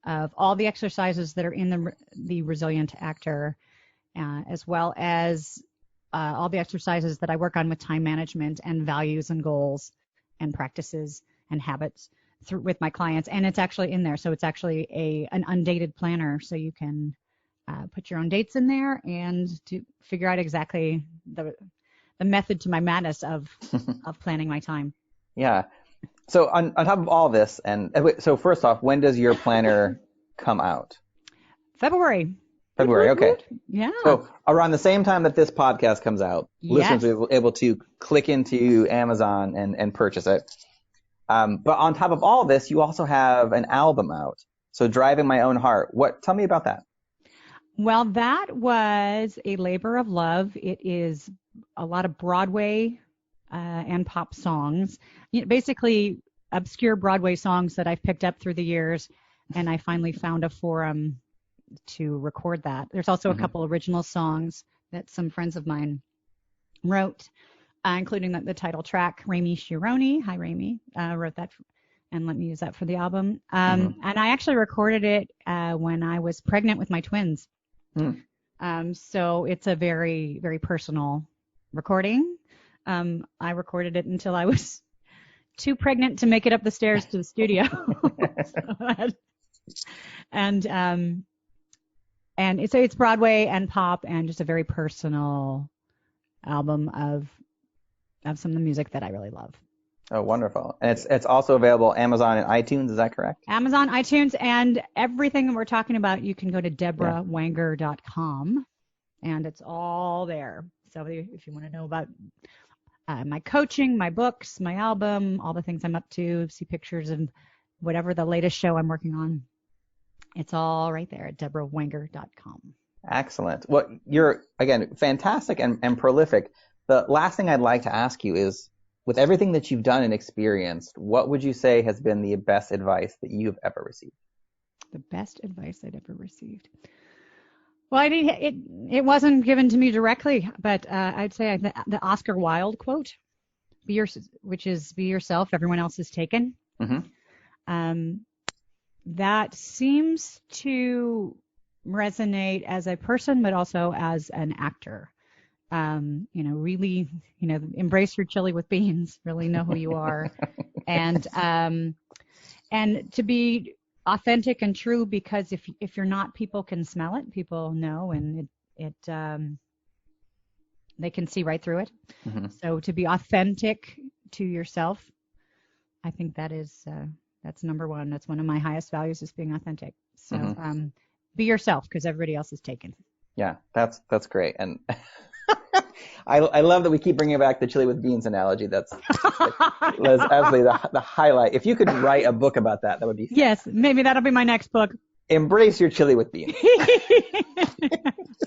of all the exercises that are in the Resilient Actor, as well as all the exercises that I work on with time management and values and goals and practices and habits with my clients. And it's actually in there. So it's actually an undated planner. So you can put your own dates in there and to figure out exactly the method to my madness of planning my time. Yeah. So on top of all this, so first off, when does your planner come out? February. Okay. Yeah. So around the same time that this podcast comes out, listeners will be able to click into Amazon and purchase it. But on top of all this, you also have an album out. So Driving My Own Heart. Tell me about that. Well, that was a labor of love. It is a lot of Broadway and pop songs, basically obscure Broadway songs that I've picked up through the years, and I finally found a forum to record that. There's also a couple original songs that some friends of mine wrote, including the title track. Rami Shironi, hi Rami, wrote that and let me use that for the album. And I actually recorded it when I was pregnant with my twins. So it's a very, very personal recording. I recorded it until I was too pregnant to make it up the stairs to the studio. And it's Broadway and pop and just a very personal album of some of the music that I really love. Oh, wonderful. And it's also available Amazon and iTunes, is that correct? Amazon, iTunes, and everything that we're talking about, you can go to DebraWanger.com, and it's all there. So if you want to know about my coaching, my books, my album, all the things I'm up to, see pictures of whatever the latest show I'm working on, it's all right there at DebraWanger.com. Excellent. Well, you're, again, fantastic and prolific. The last thing I'd like to ask you is, with everything that you've done and experienced, what would you say has been the best advice that you've ever received? The best advice I'd ever received. Well, it wasn't given to me directly, but I'd say the Oscar Wilde quote, which is be yourself, everyone else is taken. That seems to resonate as a person, but also as an actor. Really, embrace your chili with beans, really know who you are. And to be authentic and true, because if you're not, people can smell it, people know, and they can see right through it. So to be authentic to yourself, I think that's number one. That's one of my highest values, is being authentic. So be yourself, because everybody else is taken. Yeah, that's great. And I love that we keep bringing back the chili with beans analogy. That's absolutely the highlight. If you could write a book about that would be fantastic. Yes, maybe that'll be my next book. Embrace your chili with beans.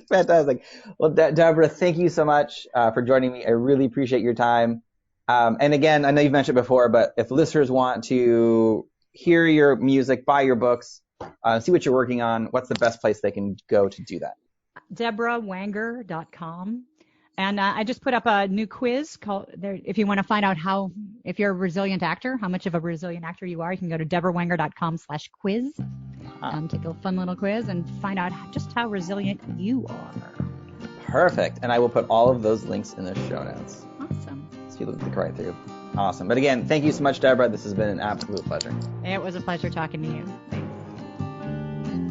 Fantastic. Well, Debra, thank you so much for joining me. I really appreciate your time. And again, I know you've mentioned it before, but if listeners want to hear your music, buy your books, see what you're working on, what's the best place they can go to do that? DebraWanger.com. And I just put up a new quiz if you want to find out if you're a resilient actor, how much of a resilient actor you are, you can go to DebraWanger.com/quiz. Take a fun little quiz and find out just how resilient you are. Perfect. And I will put all of those links in the show notes. Awesome. So you look right through. Awesome. But again, thank you so much, Debra. This has been an absolute pleasure. It was a pleasure talking to you. Thanks.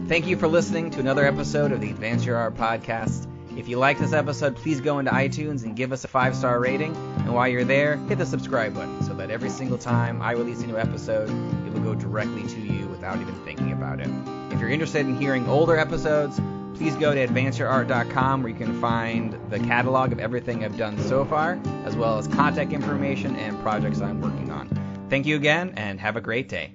Thank you for listening to another episode of the Advance Your Art podcast. If you like this episode, please go into iTunes and give us a 5-star rating. And while you're there, hit the subscribe button so that every single time I release a new episode, it will go directly to you without even thinking about it. If you're interested in hearing older episodes, please go to advanceyourart.com, where you can find the catalog of everything I've done so far, as well as contact information and projects I'm working on. Thank you again, and have a great day.